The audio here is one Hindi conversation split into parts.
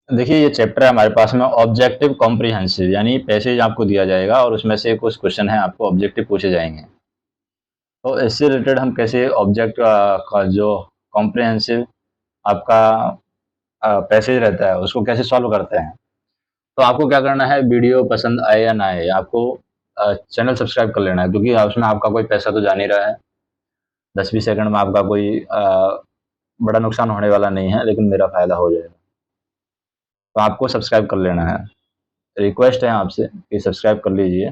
देखिए ये चैप्टर है हमारे पास में ऑब्जेक्टिव कॉम्प्रिहेंसिव, यानी पैसेज आपको दिया जाएगा और उसमें से कुछ क्वेश्चन है आपको ऑब्जेक्टिव पूछे जाएंगे। तो इससे रिलेटेड हम कैसे ऑब्जेक्ट का जो कॉम्प्रिहेंसिव आपका पैसेज रहता है उसको कैसे सॉल्व करते हैं। तो आपको क्या करना है, वीडियो पसंद आए या ना आए, आपको चैनल सब्सक्राइब कर लेना है, क्योंकि उसमें आपका कोई पैसा तो जा नहीं रहा है। 10-20 सेकंड में आपका कोई बड़ा नुकसान होने वाला नहीं है, लेकिन मेरा फायदा हो जाएगा। तो आपको सब्सक्राइब कर लेना है। रिक्वेस्ट है आपसे कि सब्सक्राइब कर लीजिए,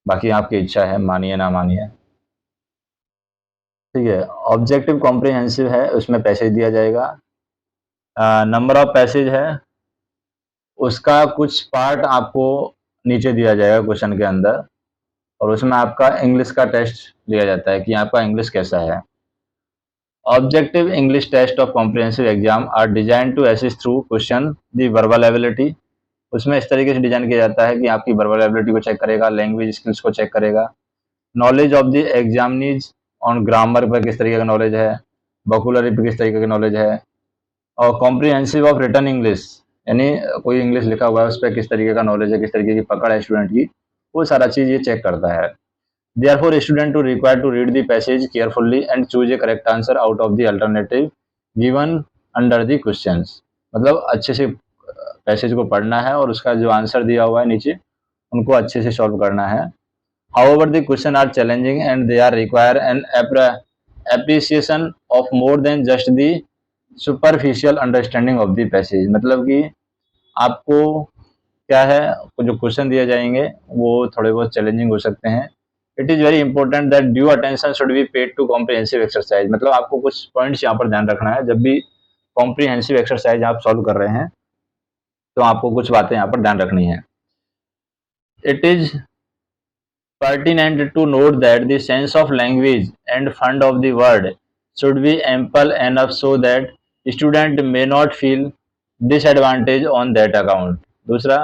बाकी आपकी इच्छा है, मानिए ना मानिए। ठीक है, ऑब्जेक्टिव कॉम्प्रिहेंसिव है, उसमें पैसेज दिया जाएगा। नंबर ऑफ पैसेज है, उसका कुछ पार्ट आपको नीचे दिया जाएगा क्वेश्चन के अंदर, और उसमें आपका इंग्लिश का टेस्ट लिया जाता है कि आपका इंग्लिश कैसा है। Objective English test of comprehensive exam are design to assist through question the verbal ability. उसमें इस तरीके से डिजाइन किया जाता है कि आपकी वर्बल एबिलिटी को चेक करेगा, लैंग्वेज स्किल्स को चेक करेगा, knowledge of the examinees on grammar पर किस तरीके का नॉलेज है, वोकैबुलरी पर किस तरीके का नॉलेज है, और कॉम्प्रिहेंसिव ऑफ रिटन इंग्लिश, यानी कोई इंग्लिश लिखा हुआ है उस पर किस तरीके का नॉलेज है, किस तरीके की पकड़ है स्टूडेंट की, वो सारा चीज़ ये चेक करता है। Therefore, student to required to read the passage carefully and choose a correct answer out of the alternative given under the questions। मतलब अच्छे से पैसेज को पढ़ना है और उसका जो आंसर दिया हुआ है नीचे उनको अच्छे से सॉल्व करना है। However, the question are challenging and they are require an appreciation of more than just the superficial understanding of the passage। मतलब कि आपको क्या है, जो क्वेश्चन दिए जाएंगे वो थोड़े बहुत चैलेंजिंग हो सकते हैं। It is very important that due attention should be paid to comprehensive exercise. मतलब आपको कुछ पॉइंट्स यहाँ पर ध्यान रखना है, जब भी कॉम्प्रिहेंसिव एक्सरसाइज आप सॉल्व कर रहे हैं तो आपको कुछ बातें यहाँ पर ध्यान रखनी है। It is pertinent to note that the sense of language and fund of the word should be ample enough so that student may not feel disadvantage on that account। दूसरा,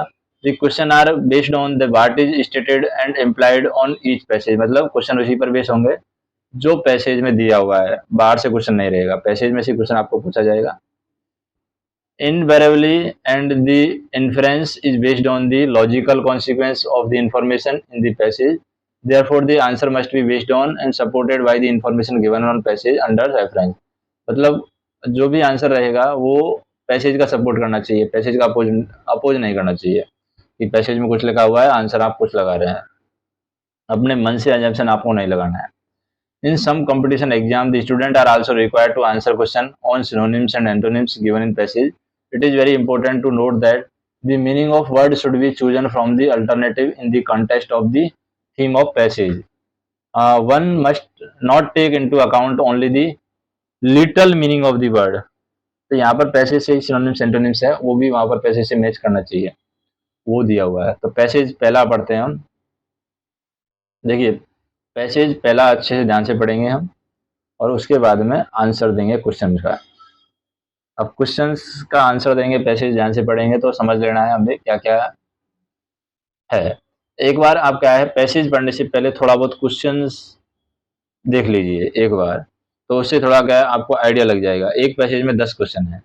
the question are based on the what is stated and implied on each passage। मतलब क्वेश्चन उसी पर बेस होंगे जो पैसेज में दिया हुआ है, बाहर से क्वेश्चन नहीं रहेगा, पैसेज में से क्वेश्चन आपको पूछा जाएगा। Invariably, and the inference is based on the logical consequence of the information in the passage। Therefore, the answer must be based on and supported by the information given on passage under reference। मतलब जो भी आंसर रहेगा वो पैसेज का सपोर्ट करना चाहिए, पैसेज का अपोज नहीं करना चाहिए कि पैसेज में कुछ लिखा हुआ है आंसर आप कुछ लगा रहे हैं। अपने मन से अजम्पशन आपको नहीं लगाना है। In some competition exam, the students are also required to answer question on synonyms and antonyms given in passage। It is very important to note that the meaning of word should be chosen from the alternative in the context of the theme of passage। One must not take into account only the literal meaning of the word। तो यहाँ पर पैसेज से सिनोनिम्स एंटोनिम्स है वो भी वहाँ पर पैसेज से मैच करना चाहिए, वो दिया हुआ है। तो पैसेज पहला पढ़ते हैं हम। देखिए पैसेज पहला अच्छे से ध्यान से पढ़ेंगे हम और उसके बाद में आंसर देंगे क्वेश्चन का। अब क्वेश्चंस का आंसर देंगे, पैसेज ध्यान से पढ़ेंगे तो समझ लेना है हमें क्या क्या है। एक बार आप क्या है, पैसेज पढ़ने से पहले थोड़ा बहुत क्वेश्चंस देख लीजिए एक बार, तो उससे थोड़ा क्या है आपको आइडिया लग जाएगा। एक पैसेज में 10 क्वेश्चन है,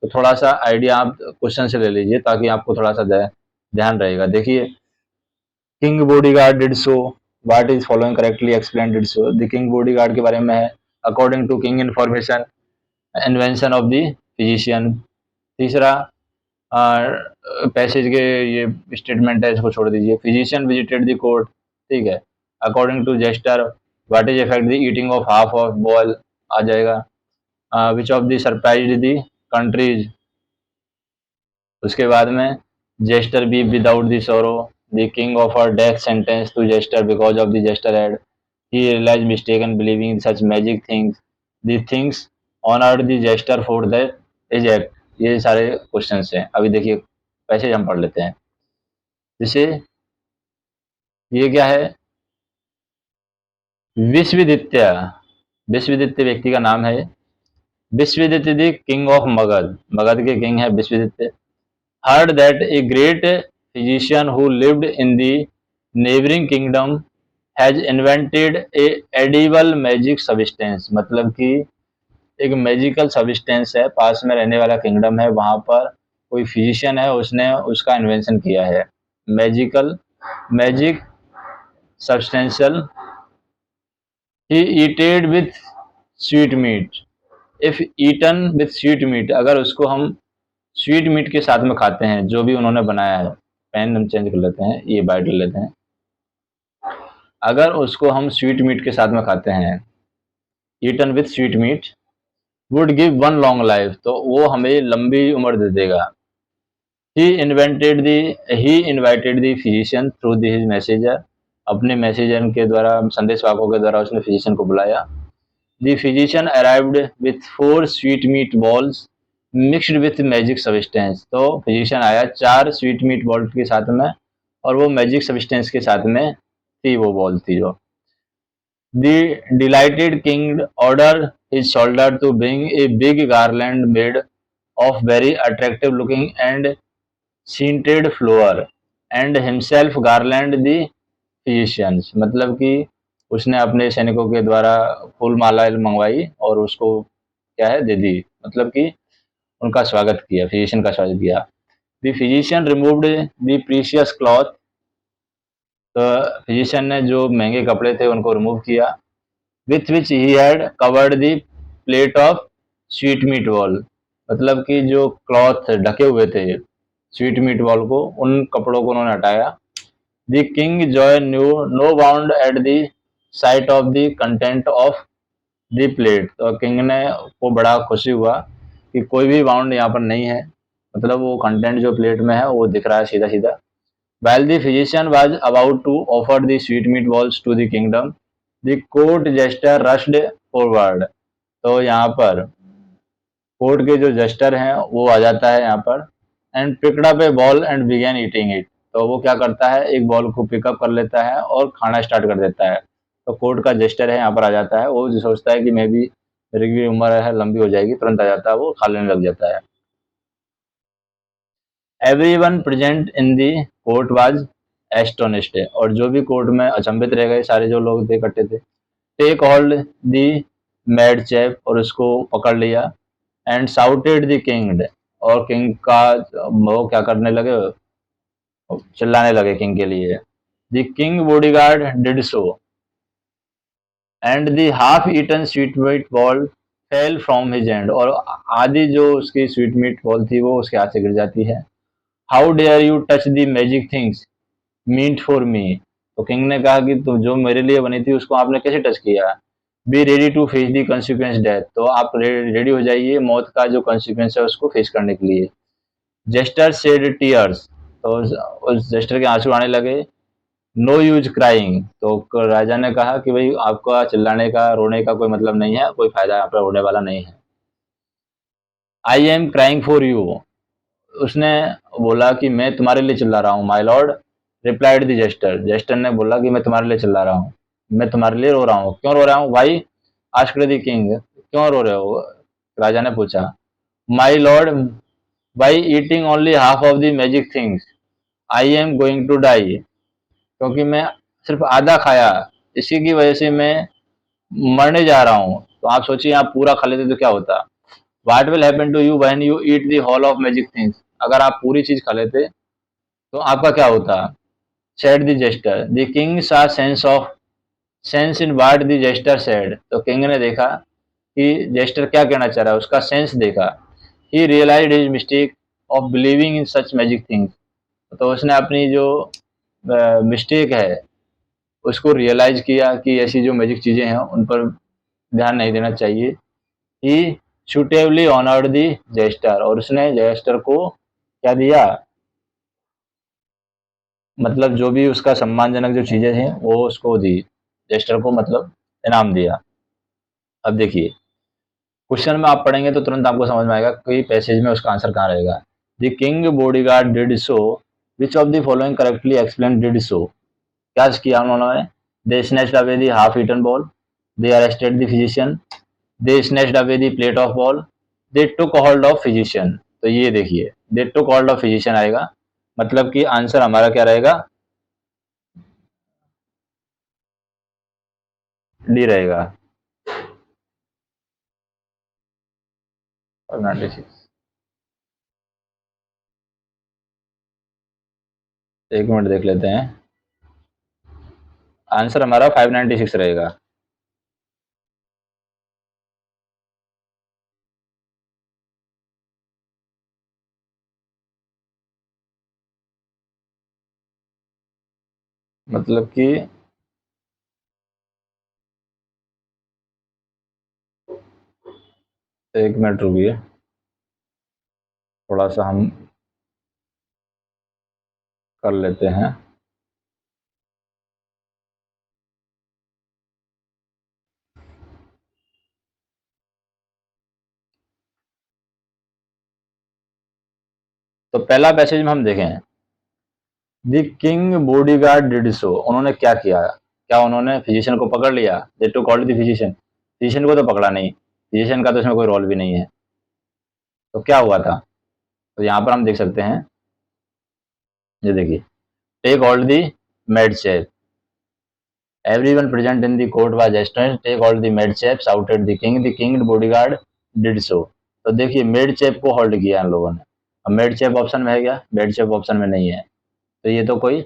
तो थोड़ा सा आइडिया आप क्वेश्चन से ले लीजिए ताकि आपको थोड़ा सा ध्यान रहेगा। देखिए, king bodyguard did so, what is following correctly explain did so. The king bodyguard के बारे में है, according to king information, invention of the physician. तीसरा पैसेज के ये स्टेटमेंट है, इसको छोड़ दीजिए। फिजिशियन विजिटेड द कोर्ट, ठीक है, according to jester what is effect the eating of half of boil आ जाएगा। Which of the surprise the countries, उसके बाद में jester be without the sorrow, the king offer death sentence to jester because of the jester had, he realized mistaken believing in such magic things, the things honored the jester for the eject। ये सारे क्वेश्चंस हैं। अभी देखिए पैसेज हम पढ़ लेते हैं। जैसे ये क्या है, विश्वदित्य, विश्वदित्य व्यक्ति का नाम है। Vishwaditya the king of Magadha, Magadha के किंग है Vishwaditya. Heard that a great physician who lived in the neighbouring kingdom has invented an edible magic substance. मतलब कि एक मैजिकल सब्सटेंस है, पास में रहने वाला किंगडम है, वहां पर कोई फिजिशियन है, उसने उसका इन्वेंशन किया है। Magic substantial he eated with sweet meat. If eaten with sweet meat, अगर उसको हम स्वीट मीट के साथ में खाते हैं, जो भी उन्होंने बनाया है, पेन हम चेंज कर लेते हैं, ये बाइट ले लेते हैं, अगर उसको हम स्वीट मीट के साथ में खाते हैं, eaten with sweet meat would give one long life, तो वो हमें लंबी उम्र दे देगा। He invited the physician through his messenger, अपने मैसेजर के द्वारा, संदेशवाहकों के द्वारा उसने फिजिशियन को बुलाया। The physician arrived with 4 sweet meat balls mixed with magic substance, तो फिजिशियन आया 4 स्वीट मीट बॉल के साथ में, और वो मैजिक सब्सटेंस के साथ में थी, वो बॉल थी जो। The delighted king ordered his soldier to bring a big garland made of very attractive looking and scented flower and himself garland the physicians, मतलब कि उसने अपने सैनिकों के द्वारा फूल माला मंगवाई और उसको क्या है दे दी, मतलब कि उनका स्वागत किया, फिजिशियन का स्वागत किया। The physician removed the precious cloth, तो फिजिशियन ने जो महंगे कपड़े थे उनको रिमूव किया। With which he had covered the plate of sweet meat ball, मतलब कि जो क्लॉथ ढके हुए थे स्वीट मीट बॉल को, उन कपड़ों को उन्होंने हटाया। The king joy knew no bound at the sight of the content of the plate, तो किंग ने को बड़ा खुशी हुआ कि कोई भी बाउंड यहाँ पर नहीं है, मतलब वो कंटेंट जो प्लेट में है वो दिख रहा है सीधा सीधा। While the physician was about to offer the sweetmeat balls to the kingdom, the court jester rushed forward. तो यहाँ पर कोर्ट के जो जस्टर हैं वो आ जाता है यहाँ पर, and picked up a ball and began eating it, तो वो क्या करता है, एक बॉल को पिकअप कर लेता है और खाना स्टार्ट कर देता है। तो कोर्ट का जस्टर है यहाँ पर आ जाता है, वो जो सोचता है कि मैं भी, मेरी भी उम्र है लंबी हो जाएगी, तुरंत आ जाता है, वो खा लेने लग जाता है। Everyone present in the court was astonished, और जो भी कोर्ट में अचंभित रह गए, सारे जो लोग थे इकट्ठे थे। Take hold the mad chap, और उसको पकड़ लिया। एंड साउटेड द किंग, और किंग का वो क्या करने लगे, चिल्लाने लगे किंग के लिए। The king bodyguard did so, and the half eaten sweet meat ball fell from his hand, और आधी जो उसकी स्वीट मीट बॉल थी वो उसके हाथ से गिर जाती है। How dare you touch the magic things meant for me, तो किंग ने कहा कि तुम जो मेरे लिए बनी थी उसको आपने कैसे टच किया। Be ready to face the consequence death, तो आप रेडी हो जाइए मौत का जो कॉन्सिक्वेंस है उसको फेस करने के लिए। जेस्टर सेड टीयर्स, तो उस जेस्टर के आंसू आने लगे। नो यूज क्राइंग, तो राजा ने कहा कि भाई आपका चिल्लाने का, रोने का कोई मतलब नहीं है, कोई फायदा यहाँ पर होने वाला नहीं है। I am crying for you, उसने बोला कि मैं तुम्हारे लिए चिल्ला रहा हूँ। My lord replied the jester, jester ने बोला कि मैं तुम्हारे लिए चिल्ला रहा हूँ, मैं तुम्हारे लिए रो रहा हूँ। क्यों रो रहा हूँ भाई, आस्क्ड द किंग, क्यों रो रहे हो, राजा ने पूछा। My lord by eating only half of the magic things I am going to die, क्योंकि मैं सिर्फ आधा खाया, इसी की वजह से मैं मरने जा रहा हूँ। तो आप सोचिए आप पूरा खा लेते तो क्या होता। What will happen to you when you eat the whole of magic things, अगर आप पूरी चीज खा लेते तो आपका क्या होता। Said the jester, the king saw sense in what the jester said, तो किंग ने देखा कि जेस्टर क्या कहना चाह रहा है, उसका सेंस देखा। He realized his mistake of believing in such magic things, तो उसने अपनी जो मिस्टेक है उसको रियलाइज किया कि ऐसी जो मैजिक चीजें हैं उन पर ध्यान नहीं देना चाहिए। ही सुटेबली ऑनर्ड दी जेस्टर, और उसने जेस्टर को क्या दिया, मतलब जो भी उसका सम्मानजनक जो चीजें थी वो उसको दी, जेस्टर को मतलब इनाम दिया। अब देखिए क्वेश्चन में आप पढ़ेंगे तो तुरंत आपको समझ में आएगा कि पैसेज में उसका आंसर कहाँ रहेगा। The king bodyguard did so, which of the following correctly explain did so, क्या किया उन्होंने। They snatched away the half eaten ball, they arrested the physician, they snatched away the plate of ball, they took hold of physician, तो ये देखिए they took hold of physician आएगा, मतलब कि आंसर हमारा क्या रहेगा, डी रहेगा। और 96 एक मिनट देख लेते हैं। आंसर हमारा 596 रहेगा। मतलब कि एक मिनट रुकिए, थोड़ा सा हम कर लेते हैं। तो पहला पैसेज में हम देखें, the king bodyguard did so, उन्होंने क्या किया? क्या उन्होंने फिजिशियन को पकड़ लिया? They to called the physician, physician को तो पकड़ा नहीं, फिजिशियन का तो इसमें कोई रोल भी नहीं है। तो क्या हुआ था? तो यहाँ पर हम देख सकते हैं, ये देखिए, take all the mad chap, everyone present in the court was astonished, take all the maid chaps shouted the king bodyguard did so। तो देखिए मेड चेप को होल्ड किया इन लोगों ने। अब मेड चेप ऑप्शन में है क्या? मेड चेप ऑप्शन में नहीं है, तो ये तो कोई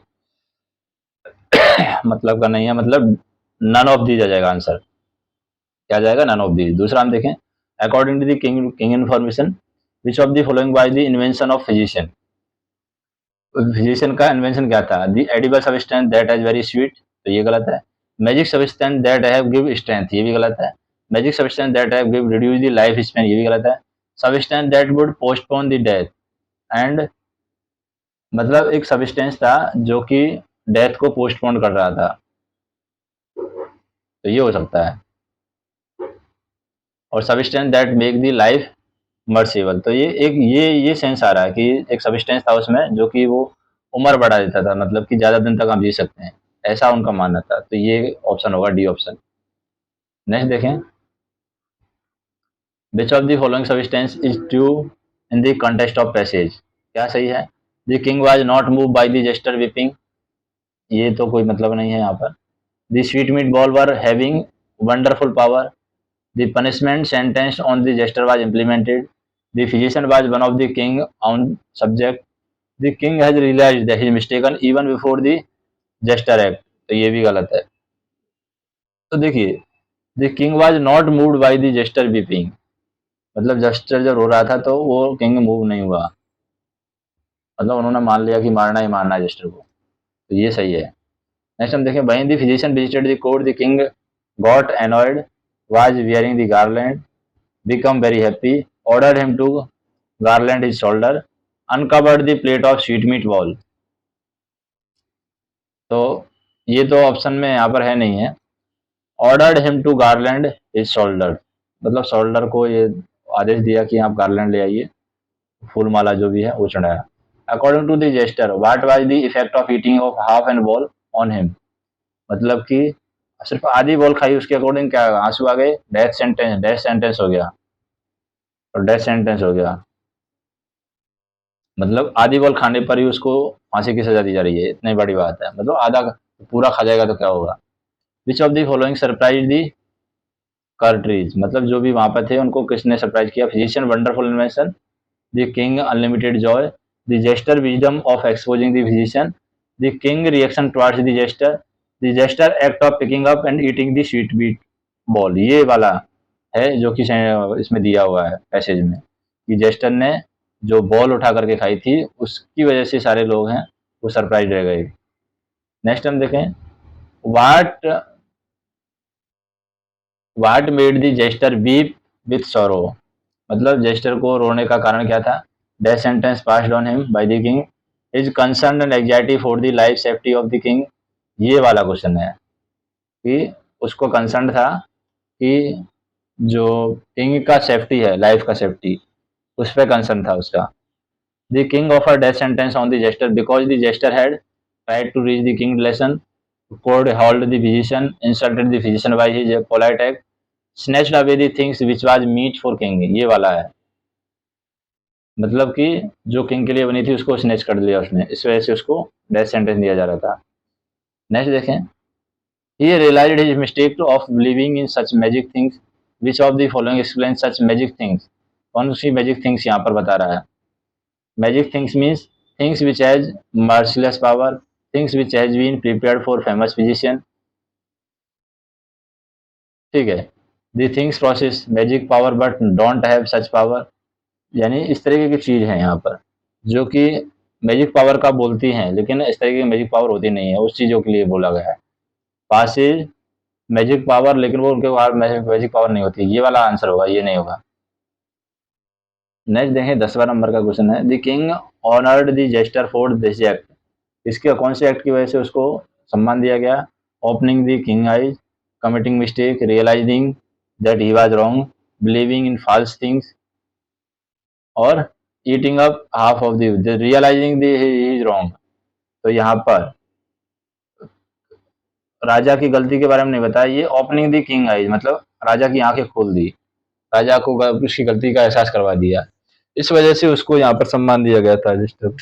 मतलब का नहीं है, मतलब नन ऑफ दीज आ जाएगा आंसर। क्या जाएगा? None of these. दूसरा हम देखें, according to the king information which of the following by the invention of physician, physician का इन्वेंशन क्या था? The edible substance that is very sweet, तो ये गलत है। Magic substance that have give strength, ये भी गलत है। Magic substance that have give reduce the life span, ये भी गलत है। Substance that would postpone the death and, मतलब एक सब्सटेंस था जो कि डेथ को पोस्टपोन कर रहा था, तो ये हो सकता है। और substance that make the life mercible, तो ये एक ये सेंस आ रहा है कि एक सब्सटेंस था उसमें जो कि वो उम्र बढ़ा देता था, मतलब कि ज्यादा दिन तक हम जी सकते हैं, ऐसा उनका मानना था। तो ये ऑप्शन होगा, डी ऑप्शन। नेक्स्ट देखें, which of the following substance is true in the context of passage, क्या सही है? The king was not move by the jester weeping, ये तो कोई मतलब नहीं है यहाँ पर। The sweet meat ball were having wonderful power, the punishment sentenced on the jester was implemented, the physician was one of the king on subject, the king has realized that he is mistaken even before the jester act, तो ये भी गलत है। तो देखिए, the king was not moved by the jester weeping, मतलब जेस्टर जब रो रहा था तो वो किंग मूव नहीं हुआ, मतलब उन्होंने मान लिया कि मारना ही मारना है जेस्टर को, तो ये सही है। नेक्स्ट हम देखें, when the physician visited the court the king got annoyed, was wearing the garland, become very happy, ordered him to garland his shoulder, uncovered the plate of sweetmeat ball, तो ये तो ऑप्शन में यहाँ पर है नहीं है। Ordered him to garland his shoulder, मतलब शोल्डर को ये आदेश दिया कि आप गार्लैंड ले आइए, फूल माला जो भी है वो चढ़ाया। According to the jester what was the effect of eating of half an ball on him, मतलब कि सिर्फ आधी बॉल खाई, उसके अकॉर्डिंग क्या आंसू आ गए, डेथ सेंटेंस हो गया, और डेथ सेंटेंस हो गया, मतलब आधी बॉल खाने पर ही उसको फांसी की सजा दी जा रही है, इतनी बड़ी बात है, मतलब आधा पूरा खा जाएगा तो क्या होगा। Which of the following surprise the countries, मतलब जो भी वहां पर थे उनको किसने सरप्राइज किया? Physician wonderful invention, the king unlimited joy, the jester wisdom of exposing the physician, the king reaction towards the jester act of picking up and eating the sweet meat ball, ये वाला है जो कि इसमें दिया हुआ है पैसेज में, कि जेस्टर ने जो बॉल उठा करके खाई थी उसकी वजह से सारे लोग हैं वो सरप्राइज रह गए। नेक्स्ट हम देखें, what what made the jester weep with sorrow, मतलब जेस्टर को रोने का कारण क्या था? Death sentence passed on him by the king, is concern and anxiety for the life safety of the king, ये वाला क्वेश्चन है कि उसको कंसर्न था कि जो किंग का सेफ्टी है, लाइफ का सेफ्टी, उस पर कंसर्न था उसका। The king offer death sentence on the jester because the jester had tried to reach the king lesson, caught hold the physician, insulted the physician by his polite act, snatched away the things which was meant for king, ये वाला है, मतलब कि जो किंग के लिए बनी थी उसको स्नैच कर लिया उसने, इस वजह से उसको डेथ सेंटेंस दिया जा रहा था। नेक्स्ट देखें, he realized his mistake of believing in such magic things, which of the following explain such magic things, कौन सी मैजिक थिंग्स यहाँ पर बता रहा है? Magic things means things which has merciless power, things which has been prepared for famous physician, ठीक है। The things process magic power but don't have such power, यानी इस तरीके की चीज है यहाँ पर जो कि मैजिक पावर का बोलती हैं लेकिन इस तरीके की मैजिक पावर होती नहीं है, उस चीजों के लिए बोला गया है। पासिज मैजिक पावर, लेकिन वो उनके पास मैजिक पावर नहीं होती, ये वाला आंसर होगा, ये नहीं होगा। नेक्स्ट देखें 10वां नंबर का क्वेश्चन है, the king honoured the jester for this act, इसके कौन से एक्ट की वजह से उसको सम्मान दिया गया? Opening the king eyes, committing mistake, realizing that he was wrong, believing in false things, और eating up half of the realizing the he is wrong. तो यहाँ पर राजा की गलती के बारे में नहीं बताया, ये ओपनिंग द किंग आइज मतलब राजा की आंखें खोल दी, राजा को उसकी गलती का एहसास करवा दिया, इस वजह से उसको यहाँ पर सम्मान दिया गया था रजिस्टर।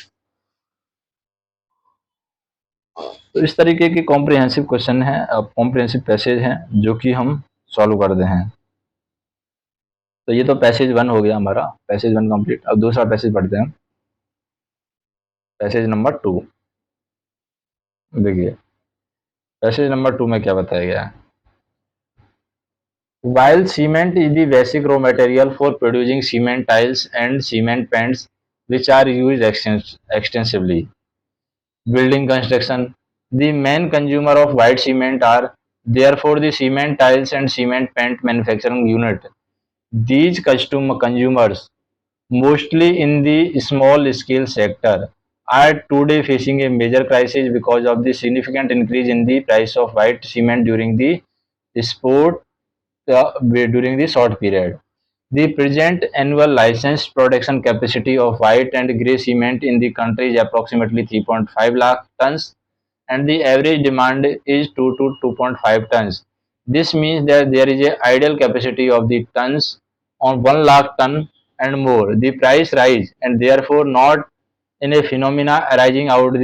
तो इस तरीके के कॉम्प्रिहेंसिव क्वेश्चन है, कॉम्प्रिहेंसिव पैसेज हैं जो कि हम सॉल्व करते हैं। तो ये तो पैसेज 1 हो गया हमारा, पैसेज 1 कंप्लीट। अब दूसरा पैसेज पढ़ते हैं, पैसेज नंबर 2। देखिए पैसेज नंबर 2 में क्या बताया गया है। While cement is the basic raw material for producing cement tiles and cement paints, which are used extensively building construction, the main consumer of white cement are therefore the cement tiles and cement paint manufacturing unit. These consumers, mostly in the small scale sector, are today facing a major crisis because of the significant increase in the price of white cement sport during the short period. The present annual licensed production capacity of white and grey cement in the country is approximately 3.5 lakh tons, and the average demand is 2 to 2.5 tons. This means that there is a ideal capacity of the tons on 1 lakh ton and more. The price rise and therefore not in a phenomena arising out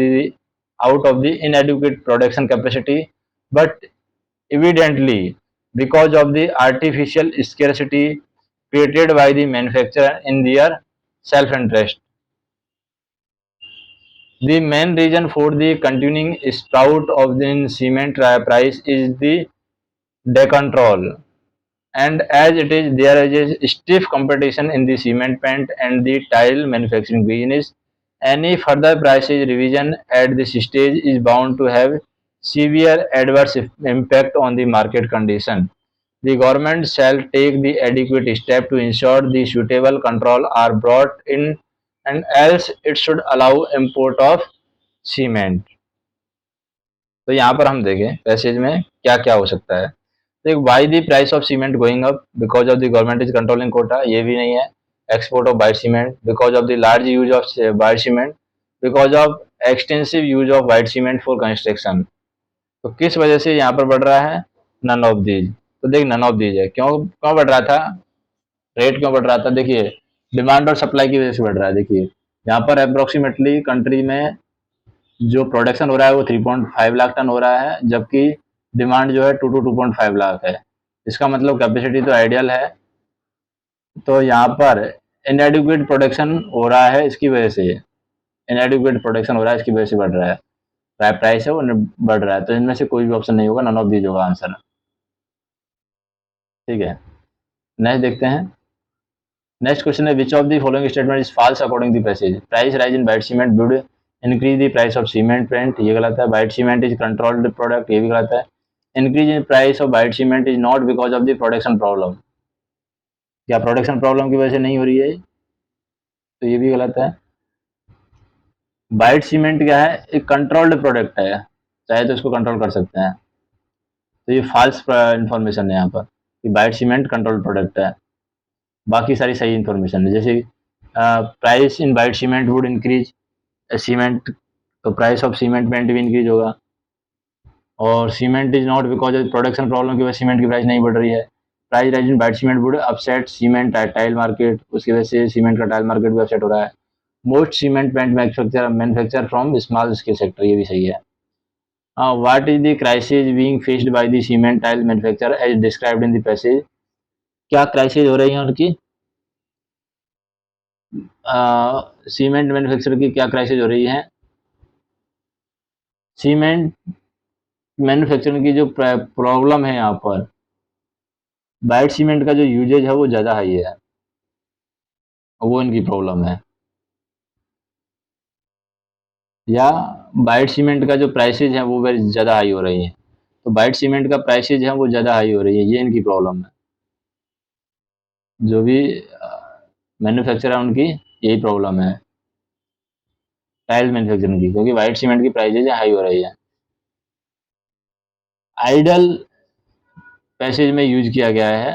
of the inadequate production capacity, but evidently because of the artificial scarcity created by the manufacturer in their self-interest. The main reason for the continuing sprout of the cement price is the decontrol, and as it is there is a stiff competition in the cement paint and the tile manufacturing business, any further price revision at this stage is bound to have severe adverse impact on the market condition. The government shall take the adequate step to ensure the suitable control are brought in, and else it should allow import of cement. तो यहाँ पर हम देखें पैसेज में क्या क्या हो सकता है। तो why the price of cement going up because of the government is controlling quota, ये भी नहीं है। Export of white cement because of the large use of white cement, because of extensive use of white cement for construction. तो किस वजह से यहाँ पर बढ़ रहा है? None of these. तो देख नन ऑफ दीज है, क्यों क्यों बढ़ रहा था, रेट क्यों बढ़ रहा था? देखिए डिमांड और सप्लाई की वजह से बढ़ रहा है। देखिए यहाँ पर अप्रोक्सीमेटली कंट्री में जो प्रोडक्शन हो रहा है वो 3.5 लाख टन हो रहा है, जबकि डिमांड जो है 2 to 2.5 लाख है। इसका मतलब कैपेसिटी तो आइडियल है, तो यहाँ पर इनएडिक्वेट प्रोडक्शन हो रहा है, इसकी वजह से इनएडिक्वेट प्रोडक्शन हो रहा है, इसकी वजह से बढ़ रहा है, प्राइस है वो बढ़ रहा है। तो इनमें से कोई भी ऑप्शन नहीं होगा, नन ऑफ दीज होगा आंसर, ठीक है। नेक्स्ट देखते हैं। नेक्स्ट क्वेश्चन है which of the following statement is false according the passage. Price rise in white cement would increase the price of cement paint, ये गलत है। White cement is controlled product, ये भी गलत है। Increase in price of white cement is not because of the production problem, क्या प्रोडक्शन प्रॉब्लम की वजह से नहीं हो रही है? तो ये भी गलत है। वाइट सीमेंट क्या है? एक कंट्रोल्ड प्रोडक्ट है, चाहे तो इसको कंट्रोल कर सकते हैं। तो ये फॉल्स इंफॉर्मेशन है यहाँ पर कि वाइट सीमेंट कंट्रोल्ड प्रोडक्ट है, बाकी सारी सही इंफॉर्मेशन है। जैसे price in white cement would increase cement, तो प्राइस ऑफ सीमेंट पेंट भी इंक्रीज होगा। और cement is not because of production problem की वजह से सीमेंट की प्राइस नहीं बढ़ रही है। Price rise in white cement would upset cement tile market, उसकी वजह से सीमेंट का टाइल मार्केट भी अपसेट हो रहा है। Most cement paint manufacture from small scale sector, ये भी सही है। What is the crisis being faced by the cement tile manufacture as described in the passage, क्या क्राइसिस हो रही है उनकी? सीमेंट मैन्युफैक्चर की क्या क्राइसिस हो रही है? सीमेंट मैन्युफैक्चरिंग की जो प्रॉब्लम है यहाँ पर, वाइट सीमेंट का जो यूजेज है वो ज़्यादा हाई है, वो इनकी प्रॉब्लम है। या वाइट सीमेंट का जो प्राइसेज है वो वेरी ज़्यादा हाई हो रही है, तो वाइट सीमेंट का प्राइसेज है वो ज़्यादा हाई हो रही है, ये इनकी प्रॉब्लम है। जो भी मैन्युफैक्चरर है उनकी यही प्रॉब्लम है टाइल मैन्युफैक्चरिंग की, क्योंकि वाइट सीमेंट की प्राइसेज हाई हो रही है। आइडल पैसेज में यूज किया गया है,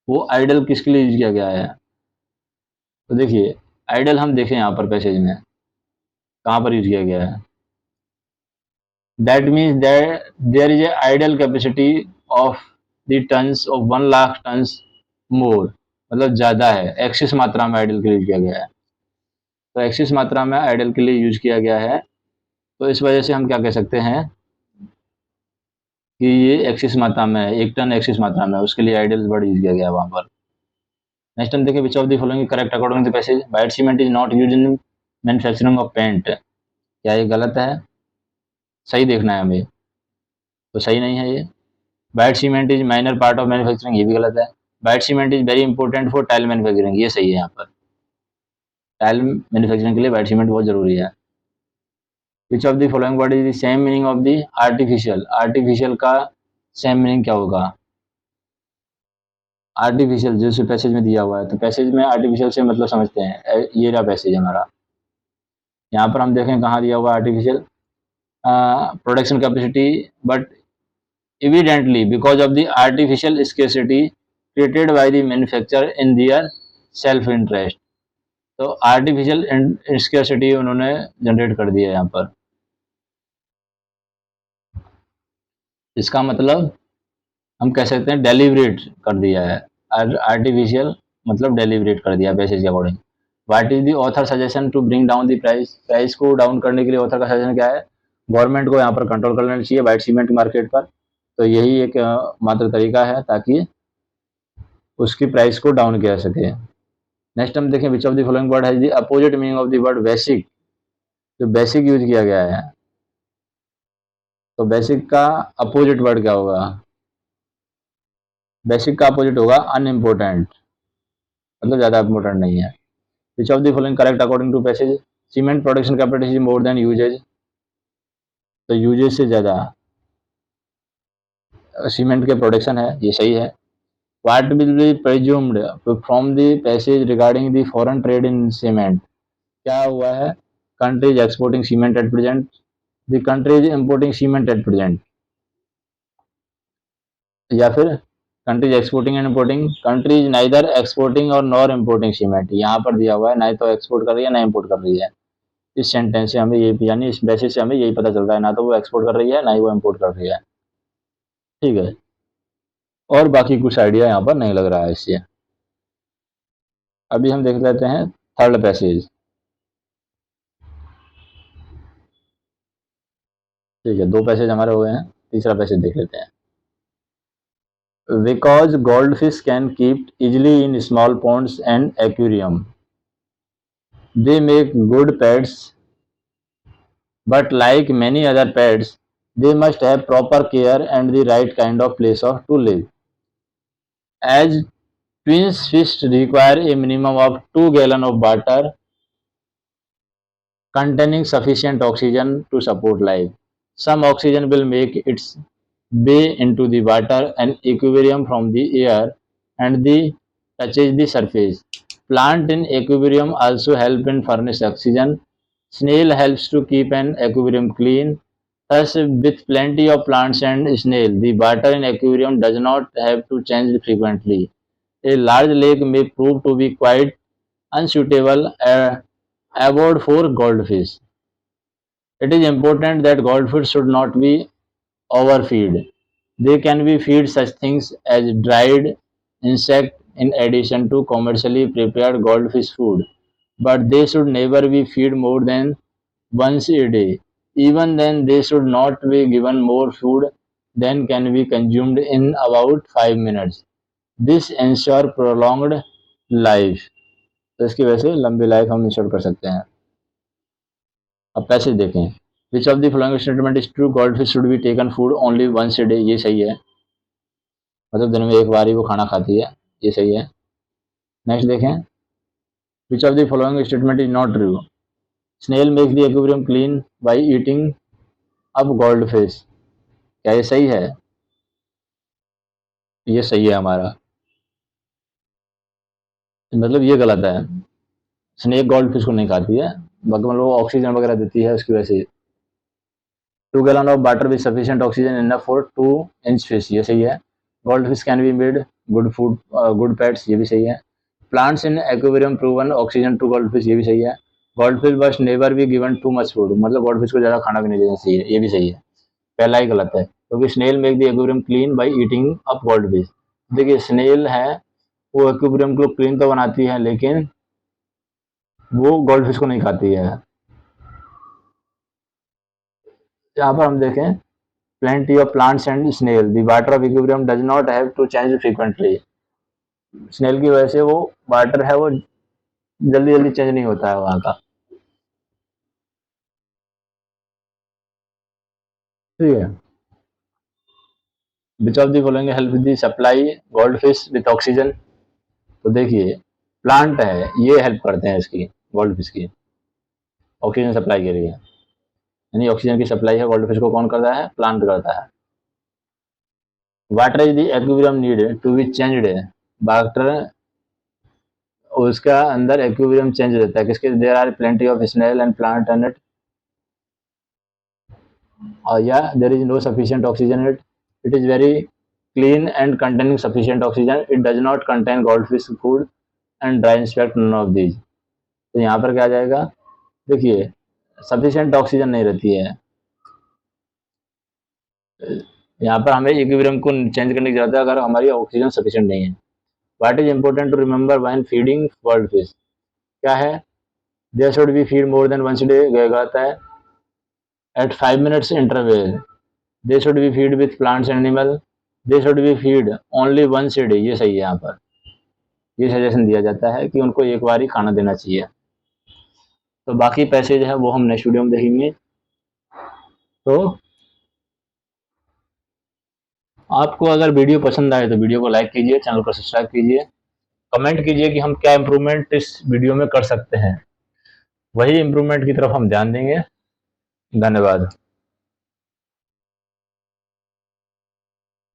वो आइडल किसके लिए यूज किया गया है? तो देखिए, आइडल हम देखें यहाँ पर पैसेज में कहाँ पर यूज किया गया है। That means that there is a idle capacity of the tons of 1 lakh tons more, मतलब ज़्यादा है, एक्सिस मात्रा में आइडल के लिए यूज किया गया है। तो एक्सिस मात्रा में आइडल के लिए यूज किया गया है, तो इस वजह से हम क्या कह सकते हैं कि ये एक्सिस मात्रा में है, 1 टन एक्सिस मात्रा में, उसके लिए आइडल वर्ड यूज किया गया है वहाँ पर। नेक्स्ट हम देखें, which of the following correct according to passage? White cement is not use in manufacturing of paint. क्या ये गलत है? सही देखना है हमें, तो सही नहीं है ये। White cement is minor part of manufacturing, ये भी गलत है। White cement is very important for tile manufacturing, ये सही है। यहाँ पर टाइल मैन्युफैक्चरिंग के लिए वाइट सीमेंट बहुत जरूरी है। Which of the following word is the same meaning of the artificial? Artificial का सेम मीनिंग क्या होगा? आर्टिफिशियल जैसे पैसेज में दिया हुआ है, तो पैसेज में आर्टिफिशियल से मतलब समझते हैं, ये रहा पैसेज हमारा। यहाँ पर हम देखें कहाँ दिया हुआ artificial production capacity, but evidently because of the artificial scarcity created by the manufacturer in their self interest। तो आर्टिफिशियल स्केर्सिटी उन्होंने जनरेट कर दिया यहाँ पर। इसका मतलब हम कह सकते हैं डेलिब्रेट कर दिया है। आर्टिफिशियल मतलब डेलिब्रेट कर दिया पैसेज के according. What is the author suggestion to bring down the price? Price को डाउन करने के लिए ऑथर का सजेशन क्या है? गवर्नमेंट को यहाँ पर कंट्रोल कर लेना चाहिए वाइट सीमेंट मार्केट पर। तो यही एक मात्र तरीका है ताकि उसकी प्राइस को डाउन किया जा सके। नेक्स्ट हम देखें, which of the following word है the opposite meaning of the word basic? जो बेसिक यूज किया गया है, तो बेसिक का अपोजिट वर्ड क्या होगा? बेसिक का अपोजिट होगा अनइम्पोर्टेंट, मतलब ज्यादा इंपॉर्टेंट नहीं है। Which of the following correct according to passage? Cement production capacity more than usages, तो यूजेज से ज्यादा सीमेंट के प्रोडक्शन है, ये सही है। What will be presumed from the passage regarding the foreign trade in cement? क्या हुआ है? Country is exporting cement at present, the country is importing cement at present, या फिर countries exporting and importing? Countries neither exporting और नॉर इम्पोर्टिंग सीमेंट, यहाँ पर दिया हुआ है ना तो एक्सपोर्ट कर रही है ना इम्पोर्ट कर रही है। इस सेंटेंस से हमें ये, यानी इस बेसिस से हमें यही पता चल रहा है, ना तो वो एक्सपोर्ट कर रही है ना ही वो इम्पोर्ट कर रही है। ठीक है, और बाकी कुछ आइडिया यहाँ पर नहीं लग रहा है इससे। अभी हम देख लेते हैं थर्ड पैसेज। ठीक है, 2 पैसेज हमारे हुए हैं, तीसरा पैसेज देख लेते हैं। Because gold fish can keep easily in small Pond's and aquarium, they make good pets, but like many other pets, they must have proper care and the right kind of place of to live. As twins fish require a minimum of 2 gallons of water containing sufficient oxygen to support life. Some oxygen will make its way into the water and equilibrium from the air and the touches the surface. Plant in equilibrium also help in furnish oxygen. Snail helps to keep an aquarium clean. Thus, with plenty of plants and snail, the water in aquarium does not have to change frequently. A large lake may prove to be quite unsuitable abode for goldfish. It is important that goldfish should not be overfed. They can be fed such things as dried insect in addition to commercially prepared goldfish food, but they should never be fed more than once a day. Even then, they should not be given more food than can be consumed in about 5 minutes. This ensures prolonged life. तो इसकी वजह से लंबी लाइफ हम इंश्योर कर सकते हैं। अब पैसेज देखें, which of the following statement is true, gold fish should be taken food only once a day, ये सही है, मतलब दिन में एक बार ही वो खाना खाती है, ये सही है। नेक्स्ट देखें, which of the following statement is not true, snail makes the aquarium clean by eating up gold fish, क्या ये सही है? ये सही है हमारा, मतलब ये गलत है, स्नेक गोल्ड फिश को नहीं खाती है, बाकी मतलब वो ऑक्सीजन वगैरह देती है उसकी वजह से। 2 gallon of water with sufficient oxygen enough for 2 inch fish, ये सही है। Gold fish can be made good food good pets, ये भी सही है। Plants in aquarium proven oxygen to gold fish, ये भी सही है। Gold fish must never be given too much food, मतलब गोल्ड फिश को ज़्यादा खाना भी नहीं देना चाहिए, ये भी सही है। पहला ही गलत है, क्योंकि snail make the aquarium clean by eating up gold fish. देखिए स्नेल है वो एक्वेरियम को क्लीन तो बनाती है, लेकिन वो गोल्ड फिश को नहीं खाती है। यहाँ पर हम देखें, plenty of plants and snail, the water of equilibrium does not have to change frequently, snail की वजह से वो वाटर है वो जल्दी जल्दी चेंज नहीं होता है वहाँ का, ठीक है। Which of the following help the supply gold fish with oxygen, तो देखिए प्लांट है ये हेल्प करते हैं इसकी, गोल्ड फिश की ऑक्सीजन सप्लाई के लिए, यानी ऑक्सीजन की सप्लाई है गोल्ड फिश को कौन करता है? प्लांट करता है। Water is the equilibrium need to be changed, water उसका अंदर एक्विलिब्रियम चेंज रहता है किसके? There are plenty of snail and plant and it, या there is no sufficient oxygen in it, it is very clean and containing sufficient oxygen, it does not contain goldfish food and dry inspect none of these, तो यहाँ पर क्या आ जाएगा? देखिए सफिशिएंट ऑक्सीजन नहीं रहती है, यहाँ पर हमें इक्विलिब्रियम को चेंज करने की जरूरत है अगर हमारी ऑक्सीजन सफिशिएंट नहीं है। What is important to remember when feeding gold fish, क्या है? There should be feed more than once day, गलत है। At 5 minutes interval, they should be feed with plants and animal, they should be feed only once a day, ये सही है। यहाँ पर ये सजेशन दिया जाता है कि उनको एक बार ही खाना देना चाहिए। तो बाकी पैसे जो है वो हम नेक्स्ट वीडियो में देखेंगे। तो आपको अगर वीडियो पसंद आए तो वीडियो को लाइक कीजिए, चैनल को सब्सक्राइब कीजिए, कमेंट कीजिए कि हम क्या इम्प्रूवमेंट इस वीडियो में कर सकते हैं, वही इम्प्रूवमेंट की तरफ हम ध्यान देंगे। धन्यवाद।